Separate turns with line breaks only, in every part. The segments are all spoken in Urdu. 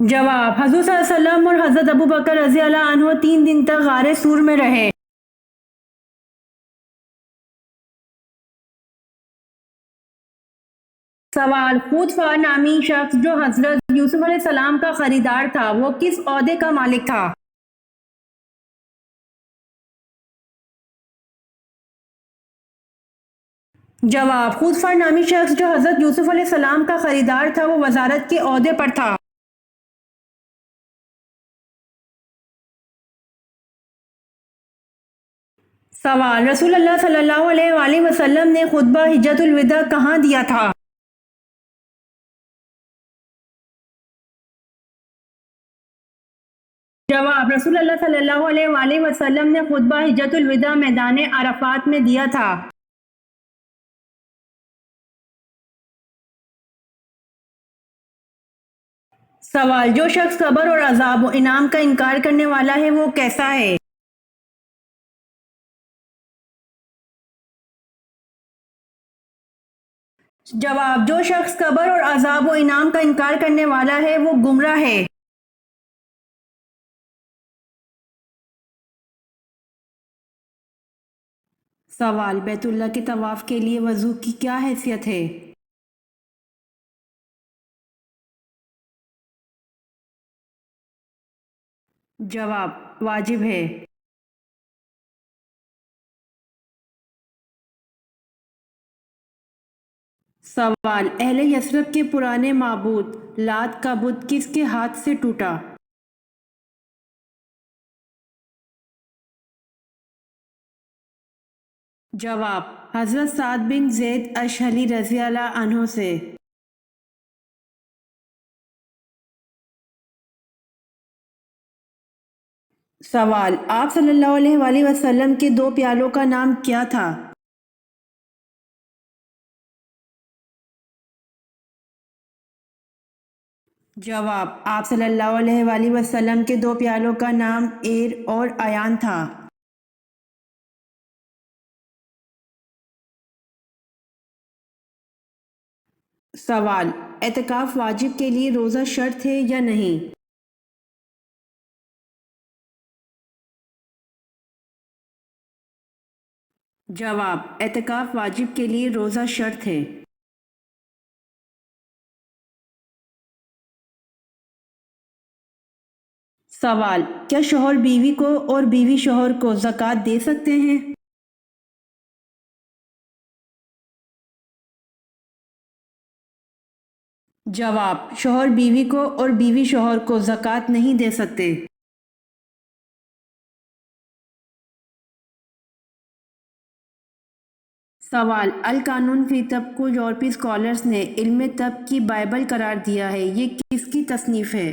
جواب: حضور صلی اللہ علیہ وسلم اور حضرت ابو بکر رضی اللہ عنہ 3 دن تک غار سور میں رہے۔ سوال: خود نامی شخص جو حضرت یوسف علیہ السلام کا خریدار تھا وہ کس عہدے کا مالک تھا؟ جواب: خود نامی شخص جو حضرت یوسف علیہ السلام کا خریدار تھا وہ وزارت کے عہدے پر تھا۔ سوال: رسول اللہ صلی اللہ علیہ وآلہ وسلم نے خطبہ حجۃ الوداع کہاں دیا تھا؟ جواب: رسول اللہ صلی اللہ علیہ وآلہ وسلم نے خطبہ حجۃ الوداع میدان عرفات میں دیا تھا۔ سوال: جو شخص قبر اور عذاب و انعام کا انکار کرنے والا ہے وہ کیسا ہے؟ جواب: جو شخص قبر اور عذاب و انعام کا انکار کرنے والا ہے وہ گمراہ ہے۔ سوال: بیت اللہ کے طواف کے لیے وضو کی کیا حیثیت ہے؟ جواب: واجب ہے۔ سوال: اہل یثرب کے پرانے معبود لات کا بت کس کے ہاتھ سے ٹوٹا؟ جواب: حضرت سعد بن زید اشہلی رضی اللہ عنہ سے۔ سوال: آپ صلی اللہ علیہ وآلہ وسلم کے 2 پیالوں کا نام کیا تھا؟ جواب: آپ صلی اللہ علیہ وآلہ وسلم کے 2 پیالوں کا نام ایر اور ایان تھا۔ سوال: اعتکاف واجب کے لیے روزہ شرط ہے یا نہیں؟ جواب: اعتکاف واجب کے لیے روزہ شرط ہے۔ سوال: کیا شوہر بیوی کو اور بیوی شوہر کو زکوٰۃ دے سکتے ہیں؟ جواب: شوہر بیوی کو اور بیوی شوہر کو زکوٰۃ نہیں دے سکتے۔ سوال: القانون فی طب کو یورپی اسکالرز نے علم طب کی بائبل قرار دیا ہے، یہ کس کی تصنیف ہے؟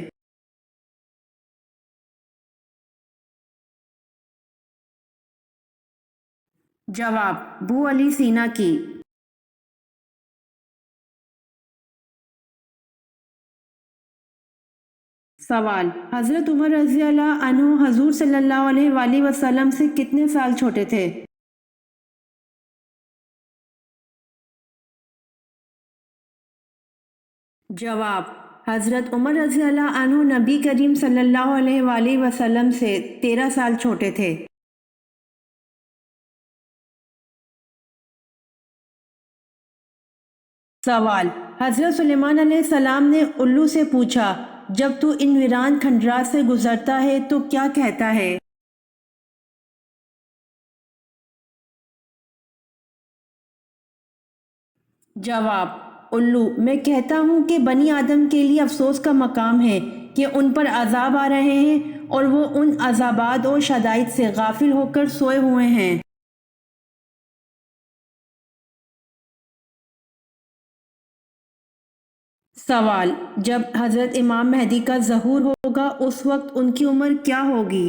جواب: ابو علی سینا کی۔ سوال: حضرت عمر رضی اللہ عنہ حضور صلی اللہ علیہ وآلہ وسلم سے کتنے سال چھوٹے تھے؟ جواب: حضرت عمر رضی اللہ عنہ نبی کریم صلی اللہ علیہ وآلہ وسلم سے 13 سال چھوٹے تھے۔ سوال: حضرت سلیمان علیہ السلام نے الو سے پوچھا جب تو ان ویران کھنڈرات سے گزرتا ہے تو کیا کہتا ہے؟ جواب: الو: میں کہتا ہوں کہ بنی آدم کے لیے افسوس کا مقام ہے کہ ان پر عذاب آ رہے ہیں اور وہ ان عذابات اور شدائد سے غافل ہو کر سوئے ہوئے ہیں۔ سوال: جب حضرت امام مہدی کا ظہور ہوگا اس وقت ان کی عمر کیا ہوگی؟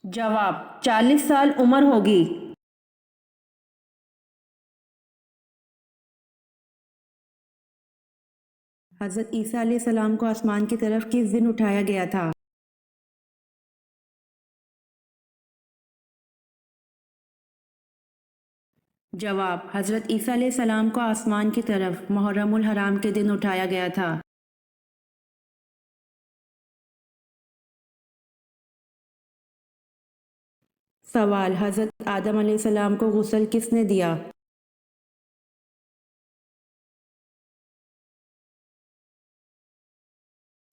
جواب: 40 سال عمر ہوگی۔ حضرت عیسیٰ علیہ السلام کو آسمان کی طرف کس دن اٹھایا گیا تھا؟ جواب: حضرت عیسیٰ علیہ السلام کو آسمان کی طرف محرم الحرام کے دن اٹھایا گیا تھا۔ سوال: حضرت آدم علیہ السلام کو غسل کس نے دیا؟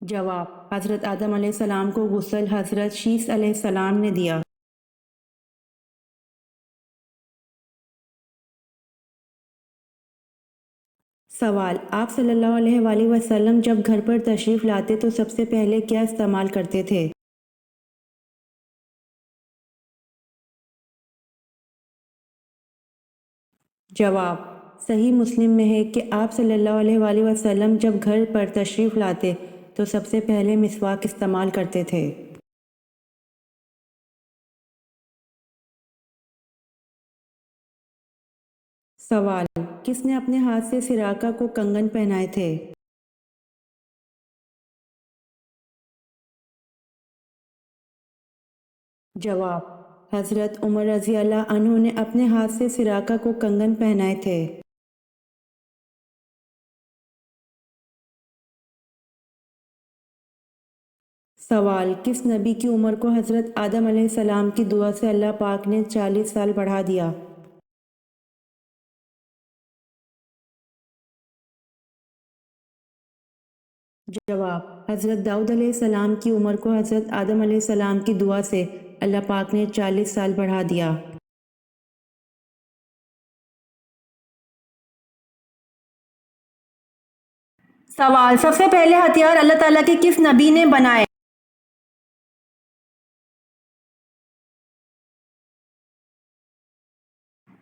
جواب: حضرت آدم علیہ السلام کو غسل حضرت شیث علیہ السلام نے دیا۔ سوال: آپ صلی اللہ علیہ وآلہ وسلم جب گھر پر تشریف لاتے تو سب سے پہلے کیا استعمال کرتے تھے؟ جواب: صحیح مسلم میں ہے کہ آپ صلی اللہ علیہ وآلہ وسلم جب گھر پر تشریف لاتے تو سب سے پہلے مسواک استعمال کرتے تھے۔ سوال: کس نے اپنے ہاتھ سے سراقہ کو کنگن پہنائے تھے؟ جواب: حضرت عمر رضی اللہ عنہ نے اپنے ہاتھ سے سراقہ کو کنگن پہنائے تھے۔ سوال: کس نبی کی عمر کو حضرت آدم علیہ السلام کی دعا سے اللہ پاک نے 40 سال بڑھا دیا؟ جواب: حضرت داؤد علیہ السلام کی عمر کو حضرت آدم علیہ السلام کی دعا سے اللہ پاک نے 40 سال بڑھا دیا۔ سوال: سب سے پہلے ہتھیار اللہ تعالیٰ کے کس نبی نے بنائے؟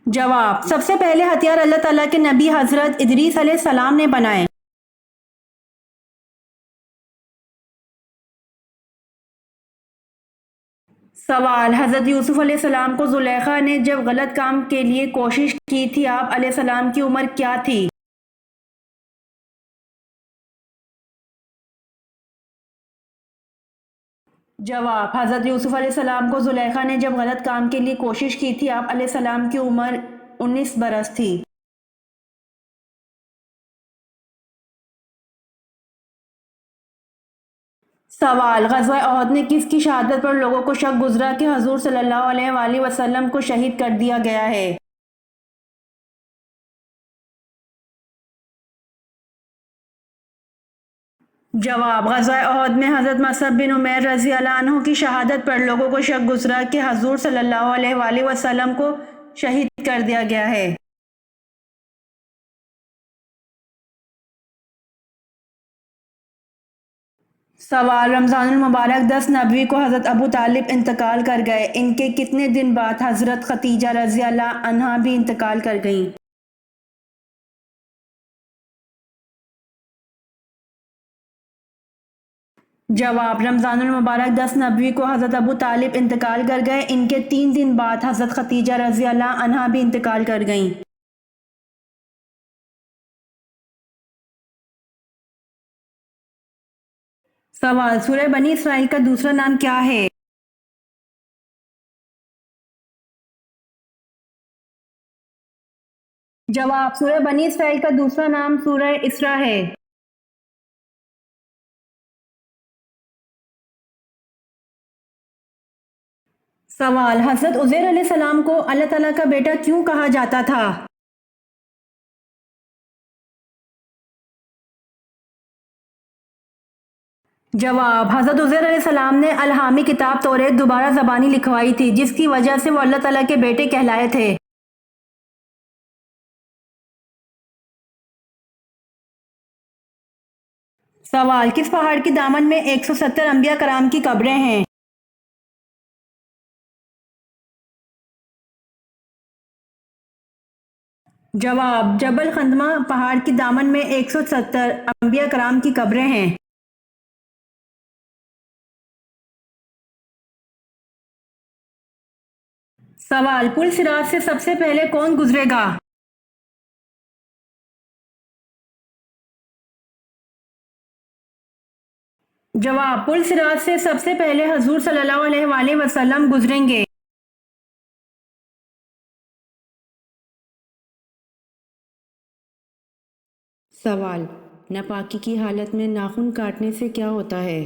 جواب: سب سے پہلے ہتھیار اللہ تعالیٰ کے نبی حضرت ادریس علیہ السلام نے بنائے۔ سوال: حضرت یوسف علیہ السلام کو زلیخا نے جب غلط کام کے لیے کوشش کی تھی، آپ علیہ السلام کی عمر کیا تھی؟ جواب: حضرت یوسف علیہ السلام کو زلیخا نے جب غلط کام کے لیے کوشش کی تھی، آپ علیہ السلام کی عمر 19 برس تھی۔ سوال: غزوہ احد میں کس کی شہادت پر لوگوں کو شک گزرا کہ حضور صلی اللہ علیہ وآلہ وسلم کو شہید کر دیا گیا ہے؟ جواب: غزوہ احد میں حضرت مصعب بن عمیر رضی اللہ عنہ کی شہادت پر لوگوں کو شک گزرا کہ حضور صلی اللہ علیہ وآلہ وسلم کو شہید کر دیا گیا ہے۔ سوال: رمضان المبارک 10 نبوی کو حضرت ابو طالب انتقال کر گئے، ان کے کتنے دن بعد حضرت خدیجہ رضی اللہ عنہا بھی انتقال کر گئیں؟ جواب: رمضان المبارک 10 نبوی کو حضرت ابو طالب انتقال کر گئے، ان کے 3 دن بعد حضرت خدیجہ رضی اللہ عنہا بھی انتقال کر گئیں۔ سوال: سورہ بنی اسرائیل کا دوسرا نام کیا ہے؟ جواب: سورہ بنی اسرائیل کا دوسرا نام سورہ اسراء ہے۔ سوال: حضرت عزیر علیہ السلام کو اللہ تعالیٰ کا بیٹا کیوں کہا جاتا تھا؟ جواب: حضرت عزیر علیہ السلام نے الہامی کتاب توریت دوبارہ زبانی لکھوائی تھی، جس کی وجہ سے وہ اللہ تعالیٰ کے بیٹے کہلائے تھے۔ سوال: کس پہاڑ کی دامن میں 170 انبیاء کرام کی قبریں ہیں؟ جواب: جبل خندمہ پہاڑ کی دامن میں 170 انبیاء کرام کی قبریں ہیں۔ سوال: پل صراط سے سب سے پہلے کون گزرے گا؟ جواب: پل صراط سے سب سے پہلے حضور صلی اللہ علیہ وآلہ وسلم گزریں گے۔ سوال: ناپاکی کی حالت میں ناخن کاٹنے سے کیا ہوتا ہے؟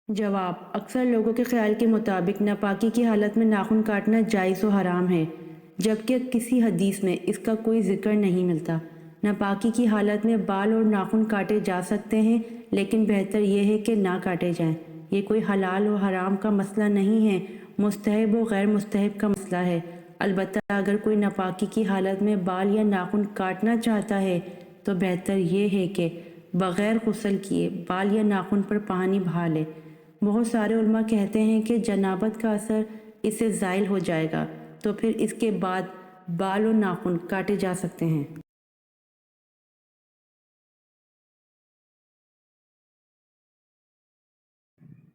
جواب: اکثر لوگوں کے خیال کے مطابق ناپاکی کی حالت میں ناخن کاٹنا جائز و حرام ہے، جبکہ کسی حدیث میں اس کا کوئی ذکر نہیں ملتا۔ ناپاکی کی حالت میں بال اور ناخن کاٹے جا سکتے ہیں، لیکن بہتر یہ ہے کہ نہ کاٹے جائیں۔ یہ کوئی حلال و حرام کا مسئلہ نہیں ہے، مستحب و غیر مستحب کا مسئلہ ہے۔ البتہ اگر کوئی ناپاکی کی حالت میں بال یا ناخن کاٹنا چاہتا ہے تو بہتر یہ ہے کہ بغیر غسل کیے بال یا ناخن پر پانی بہا لے۔ بہت سارے علماء کہتے ہیں کہ جنابت کا اثر اس سے زائل ہو جائے گا، تو پھر اس کے بعد بال اور ناخن کاٹے جا سکتے ہیں۔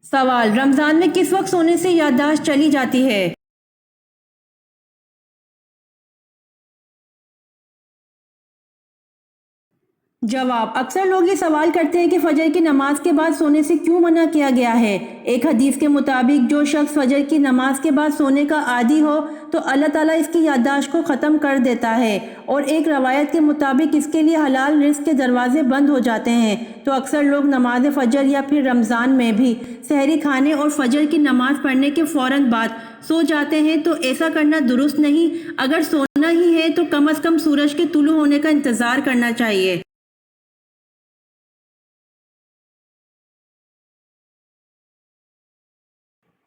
سوال: رمضان میں کس وقت سونے سے یادداشت چلی جاتی ہے؟ جواب: اکثر لوگ یہ سوال کرتے ہیں کہ فجر کی نماز کے بعد سونے سے کیوں منع کیا گیا ہے۔ ایک حدیث کے مطابق جو شخص فجر کی نماز کے بعد سونے کا عادی ہو تو اللہ تعالیٰ اس کی یادداشت کو ختم کر دیتا ہے، اور ایک روایت کے مطابق اس کے لیے حلال رزق کے دروازے بند ہو جاتے ہیں۔ تو اکثر لوگ نماز فجر یا پھر رمضان میں بھی سحری کھانے اور فجر کی نماز پڑھنے کے فوراً بعد سو جاتے ہیں، تو ایسا کرنا درست نہیں۔ اگر سونا ہی ہے تو کم از کم سورج کے طلوع ہونے کا انتظار کرنا چاہیے۔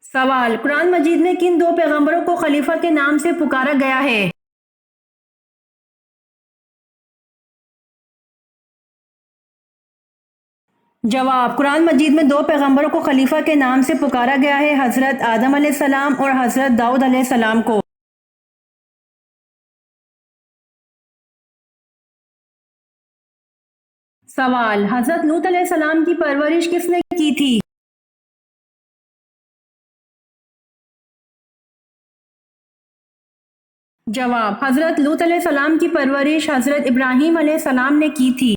سوال: قرآن مجید میں کن دو پیغمبروں کو خلیفہ کے نام سے پکارا گیا ہے؟ جواب: قرآن مجید میں دو پیغمبروں کو خلیفہ کے نام سے پکارا گیا ہے، حضرت آدم علیہ السلام اور حضرت داؤد علیہ السلام کو۔ سوال: حضرت لوط علیہ السلام کی پرورش کس نے کی تھی؟ جواب: حضرت لوط علیہ السلام کی پرورش حضرت ابراہیم علیہ السلام نے کی تھی۔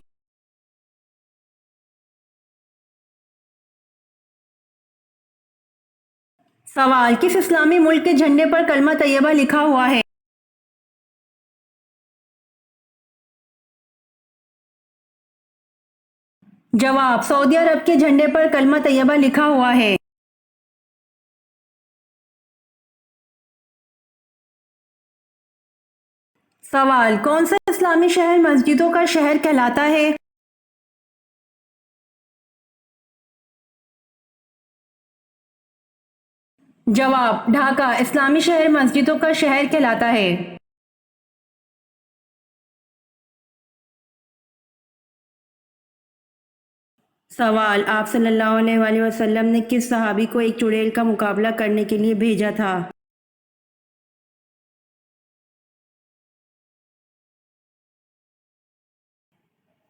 سوال: کس اسلامی ملک کے جھنڈے پر کلمہ طیبہ لکھا ہوا ہے؟ جواب: سعودی عرب کے جھنڈے پر کلمہ طیبہ لکھا ہوا ہے۔ سوال: کون سا اسلامی شہر مسجدوں کا شہر کہلاتا ہے؟ جواب: ڈھاکہ اسلامی شہر مسجدوں کا شہر کہلاتا ہے۔ سوال: آپ صلی اللہ علیہ وآلہ وسلم نے کس صحابی کو ایک چڑیل کا مقابلہ کرنے کے لیے بھیجا تھا؟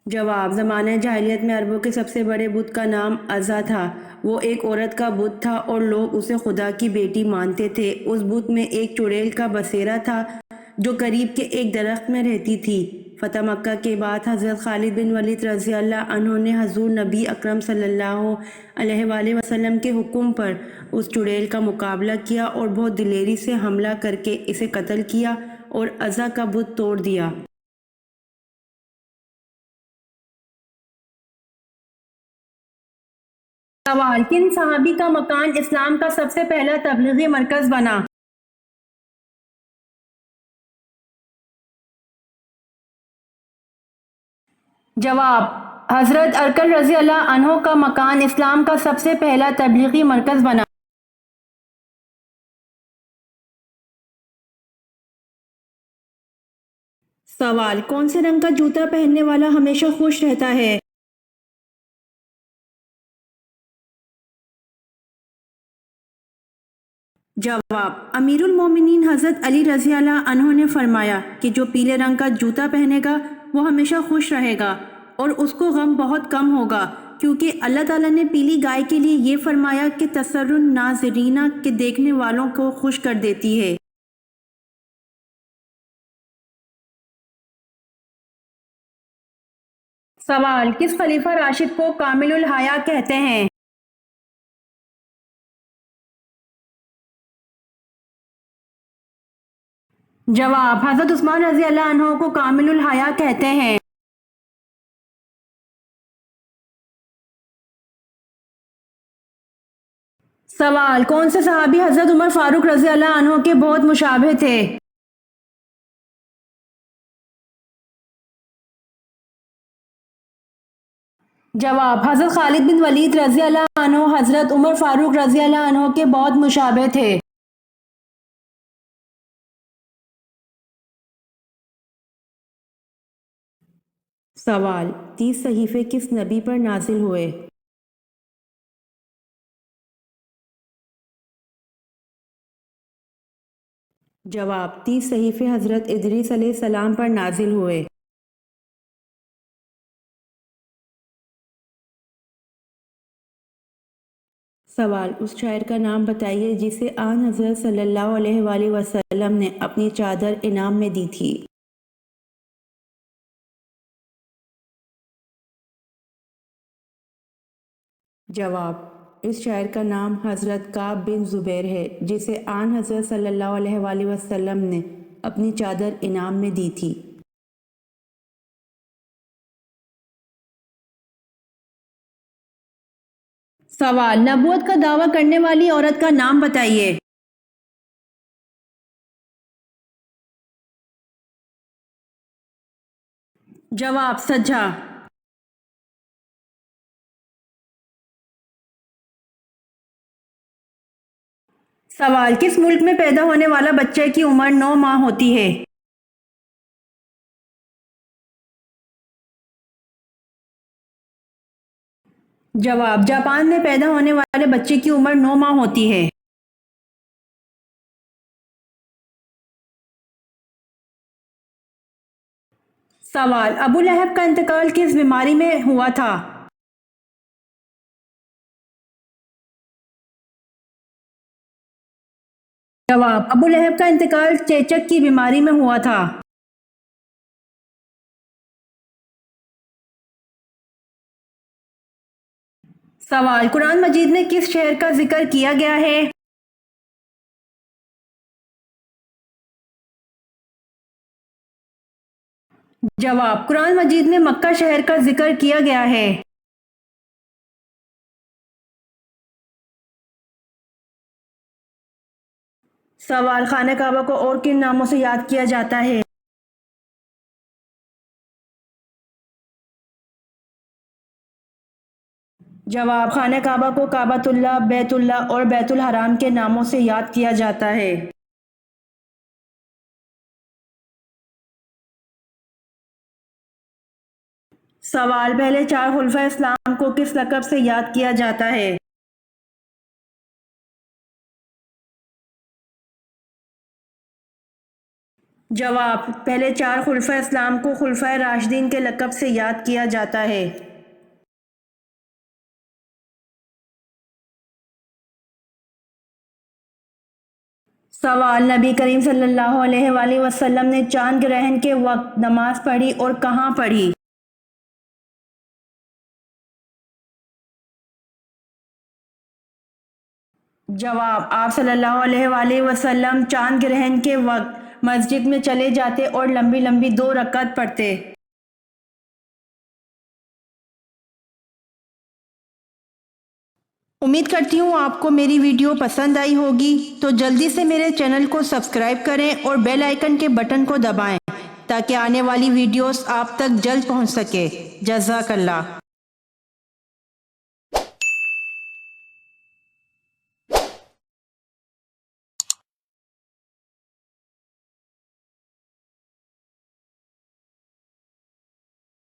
جواب: زمانہ جاہلیت میں عربوں کے سب سے بڑے بت کا نام عزا تھا۔ وہ ایک عورت کا بت تھا اور لوگ اسے خدا کی بیٹی مانتے تھے۔ اس بت میں ایک چڑیل کا بسیرا تھا جو قریب کے ایک درخت میں رہتی تھی۔ فتح مکہ کے بعد حضرت خالد بن ولید رضی اللہ عنہ نے حضور نبی اکرم صلی اللہ علیہ وآلہ وسلم کے حکم پر اس چڑیل کا مقابلہ کیا اور بہت دلیری سے حملہ کر کے اسے قتل کیا اور عزا کا بت توڑ دیا۔ سوال: کن صحابی کا مکان اسلام کا سب سے پہلا تبلیغی مرکز بنا؟ جواب: حضرت ارکل رضی اللہ عنہ کا مکان اسلام کا سب سے پہلا تبلیغی مرکز بنا۔ سوال: کون سے رنگ کا جوتا پہننے والا ہمیشہ خوش رہتا ہے؟ جواب: امیر المومنین حضرت علی رضی اللہ عنہ نے فرمایا کہ جو پیلے رنگ کا جوتا پہنے گا وہ ہمیشہ خوش رہے گا اور اس کو غم بہت کم ہوگا، کیونکہ اللہ تعالیٰ نے پیلی گائے کے لیے یہ فرمایا کہ تسر الناظرین کے دیکھنے والوں کو خوش کر دیتی ہے۔ سوال: کس خلیفہ راشد کو کامل الحیا کہتے ہیں؟ جواب: حضرت عثمان رضی اللہ عنہ کو کامل الحیا کہتے ہیں۔ سوال: کون سے صحابی حضرت عمر فاروق رضی اللہ عنہ کے بہت مشابہ تھے؟ جواب: حضرت خالد بن ولید رضی اللہ عنہ حضرت عمر فاروق رضی اللہ عنہ کے بہت مشابہ تھے۔ سوال: 30 صحیفے کس نبی پر نازل ہوئے؟ جواب: 30 صحیفے حضرت ادریس علیہ السلام پر نازل ہوئے۔ سوال: اس شاعر کا نام بتائیے جسے آن حضرت صلی اللہ علیہ وآلہ وسلم نے اپنی چادر انعام میں دی تھی۔ جواب: اس شاعر کا نام حضرت کعب بن زبیر ہے جسے آن حضرت صلی اللہ علیہ وآلہ وسلم نے اپنی چادر انعام میں دی تھی۔ سوال: نبوت کا دعویٰ کرنے والی عورت کا نام بتائیے۔ جواب: سجا۔ سوال: کس ملک میں پیدا ہونے والا بچے کی عمر 9 ماہ ہوتی ہے؟ جواب: جاپان میں پیدا ہونے والے بچے کی عمر 9 ماہ ہوتی ہے۔ سوال: ابو لہب کا انتقال کس بیماری میں ہوا تھا؟ جواب: ابو لہب کا انتقال چیچک کی بیماری میں ہوا تھا۔ سوال: قرآن مجید میں کس شہر کا ذکر کیا گیا ہے؟ جواب: قرآن مجید میں مکہ شہر کا ذکر کیا گیا ہے۔ سوال: خانہ کعبہ کو اور کن ناموں سے یاد کیا جاتا ہے؟ جواب: خانہ کعبہ کو کعبۃ اللہ، بیت اللہ اور بیت الحرام کے ناموں سے یاد کیا جاتا ہے۔ سوال: پہلے 4 خلفائے اسلام کو کس لقب سے یاد کیا جاتا ہے؟ جواب: پہلے 4 خلفائے اسلام کو خلفائے راشدین کے لقب سے یاد کیا جاتا ہے۔ سوال: نبی کریم صلی اللہ علیہ وآلہ وسلم نے چاند گرہن کے وقت نماز پڑھی اور کہاں پڑھی؟ جواب: آپ صلی اللہ علیہ وآلہ وسلم چاند گرہن کے وقت مسجد میں چلے جاتے اور لمبی لمبی 2 رکعت پڑھتے۔ امید کرتی ہوں آپ کو میری ویڈیو پسند آئی ہوگی، تو جلدی سے میرے چینل کو سبسکرائب کریں اور بیل آئیکن کے بٹن کو دبائیں تاکہ آنے والی ویڈیوز آپ تک جلد پہنچ سکے۔ جزاک اللہ۔